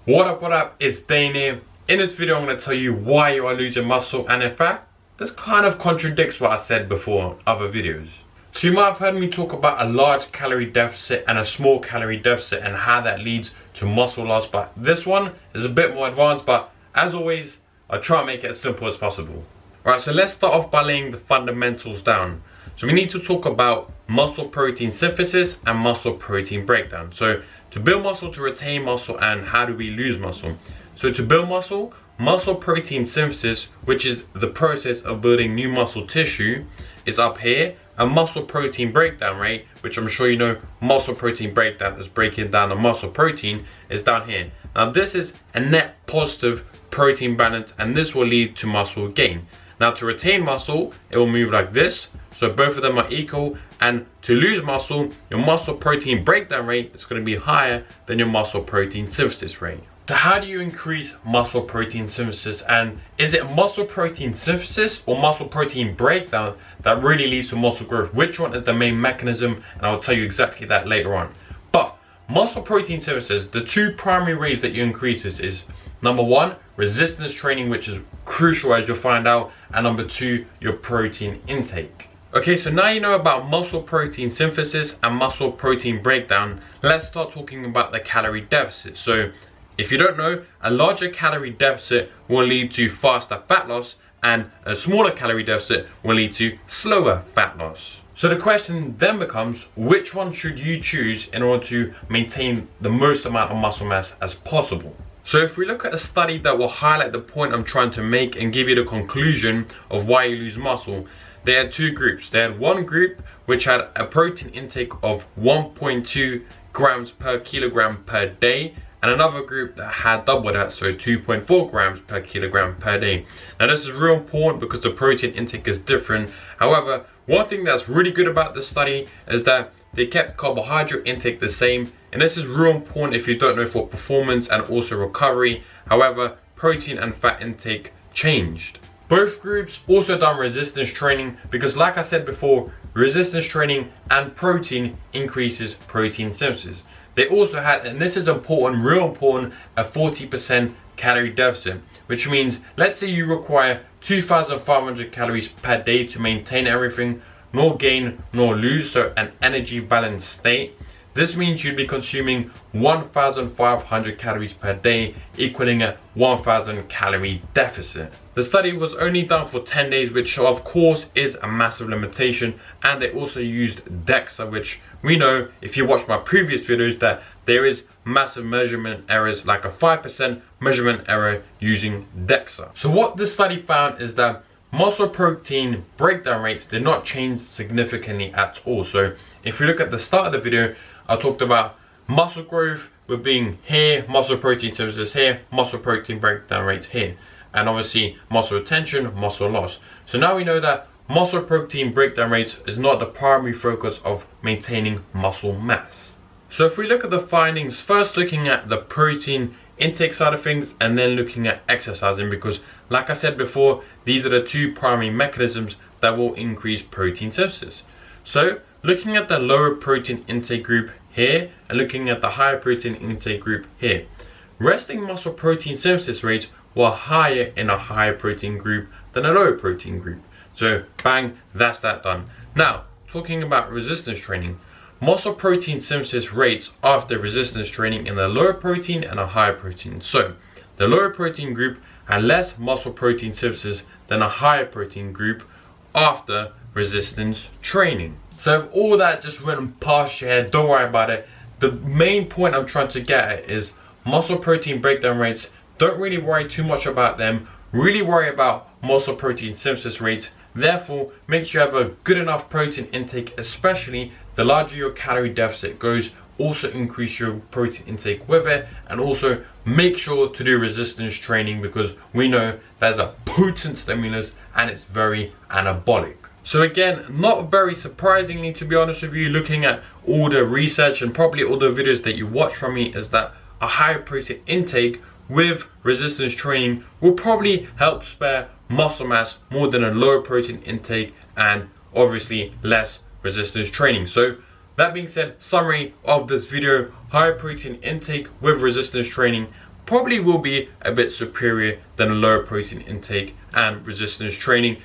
What up, it's Dane here. In this video I'm going to tell you why you are losing muscle, and in fact, this kind of contradicts what I said before in other videos. So you might have heard me talk about a large calorie deficit and a small calorie deficit and how that leads to muscle loss, but this one is a bit more advanced, but as always, I'll try and make it as simple as possible. Alright, so let's start off by laying the fundamentals down. So we need to talk about muscle protein synthesis and muscle protein breakdown. So to build muscle, to retain muscle, and how do we lose muscle? So to build muscle, muscle protein synthesis, which is the process of building new muscle tissue, is up here. And muscle protein breakdown rate, which I'm sure you know, muscle protein breakdown is breaking down the muscle protein, is down here. Now this is a net positive protein balance, and this will lead to muscle gain. Now to retain muscle, it will move like this. So both of them are equal, and to lose muscle, your muscle protein breakdown rate is going to be higher than your muscle protein synthesis rate. So how do you increase muscle protein synthesis, and is it muscle protein synthesis or muscle protein breakdown that really leads to muscle growth? Which one is the main mechanism? And I'll tell you exactly that later on. But muscle protein synthesis, the two primary ways that you increase this is number one, resistance training, which is crucial as you'll find out, and number two, your protein intake. Okay, so now you know about muscle protein synthesis and muscle protein breakdown. Let's start talking about the calorie deficit. So if you don't know, a larger calorie deficit will lead to faster fat loss, and a smaller calorie deficit will lead to slower fat loss. So the question then becomes, which one should you choose in order to maintain the most amount of muscle mass as possible? So if we look at a study that will highlight the point I'm trying to make and give you the conclusion of why you lose muscle, they had two groups. They had one group which had a protein intake of 1.2 grams per kilogram per day, and another group that had double that, so 2.4 grams per kilogram per day. Now this is real important because the protein intake is different. However, one thing that's really good about this study is that they kept carbohydrate intake the same, and this is real important if you don't know, for performance and also recovery. However, protein and fat intake changed. Both groups also done resistance training because, like I said before, resistance training and protein increases protein synthesis. They also had, and this is important, real important, a 40% calorie deficit, which means let's say you require 2,500 calories per day to maintain everything, nor gain nor lose, so an energy balanced state. This means you'd be consuming 1,500 calories per day, equaling a 1,000 calorie deficit. The study was only done for 10 days, which of course is a massive limitation, and they also used DEXA, which we know, if you watch my previous videos, that there is massive measurement errors, like a 5% measurement error using DEXA. So what this study found is that muscle protein breakdown rates did not change significantly at all. So if you look at the start of the video, I talked about muscle growth with being here, muscle protein synthesis here, muscle protein breakdown rates here, and obviously muscle retention, muscle loss. So now we know that muscle protein breakdown rates is not the primary focus of maintaining muscle mass. So if we look at the findings, first looking at the protein intake side of things and then looking at exercising, because like I said before, these are the two primary mechanisms that will increase protein synthesis. So looking at the lower protein intake group here and looking at the higher protein intake group here, resting muscle protein synthesis rates were higher in a higher protein group than a lower protein group. So bang, that's that done. Now talking about resistance training, muscle protein synthesis rates after resistance training in the lower protein and a higher protein. So the lower protein group had less muscle protein synthesis than a higher protein group after resistance training. So if all that just went past your head, don't worry about it. The main point I'm trying to get at is muscle protein breakdown rates. Don't really worry too much about them. Really worry about muscle protein synthesis rates. Therefore, make sure you have a good enough protein intake, especially the larger your calorie deficit goes. Also increase your protein intake with it, and also make sure to do resistance training because we know there's a potent stimulus and it's very anabolic. So again, not very surprisingly, to be honest with you, looking at all the research and probably all the videos that you watch from me, is that a higher protein intake with resistance training will probably help spare muscle mass more than a lower protein intake and obviously less resistance training. So that being said, summary of this video: higher protein intake with resistance training probably will be a bit superior than a lower protein intake and resistance training,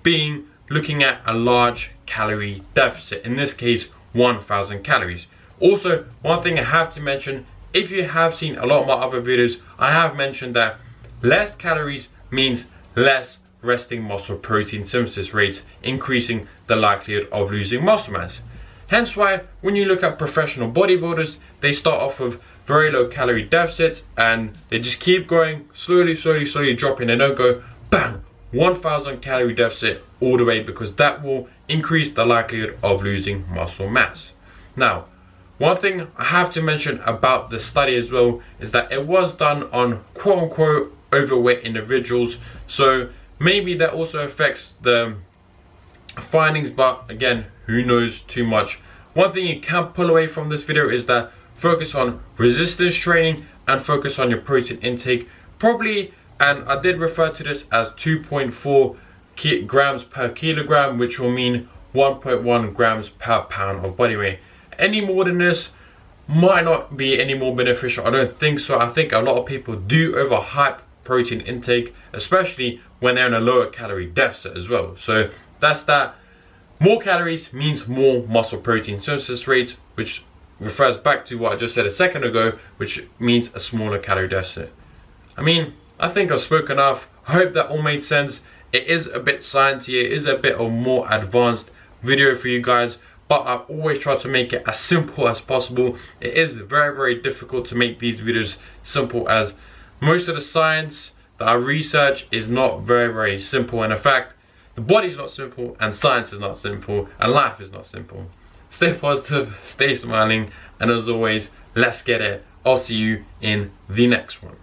being looking at a large calorie deficit, in this case 1000 calories. Also, one thing I have to mention, if you have seen a lot of my other videos, I have mentioned that less calories means less resting muscle protein synthesis rates, increasing the likelihood of losing muscle mass. Hence why when you look at professional bodybuilders, they start off with very low calorie deficits and they just keep going slowly dropping. They don't go bang 1000 calorie deficit all the way, because that will increase the likelihood of losing muscle mass. Now, one thing I have to mention about the study as well is that it was done on quote unquote overweight individuals, so maybe that also affects the findings, but again, who knows too much. One thing you can pull away from this video is that focus on resistance training and focus on your protein intake, probably, and I did refer to this as 2.4 grams per kilogram, which will mean 1.1 grams per pound of body weight. Any more than this might not be any more beneficial. I don't think so. I think a lot of people do overhype protein intake, especially when they're in a lower calorie deficit as well. So that's that. More calories means more muscle protein synthesis rates, which refers back to what I just said a second ago, which means a smaller calorie deficit. I mean, I think I've spoken enough. I hope that all made sense. It is a bit sciencey, it is a bit of more advanced video for you guys, but I've always tried to make it as simple as possible. It is very difficult to make these videos simple, as most of the science that I research is not very simple, and in fact, the body's not simple, and science is not simple, and life is not simple. Stay positive, stay smiling, and as always, let's get it. I'll see you in the next one.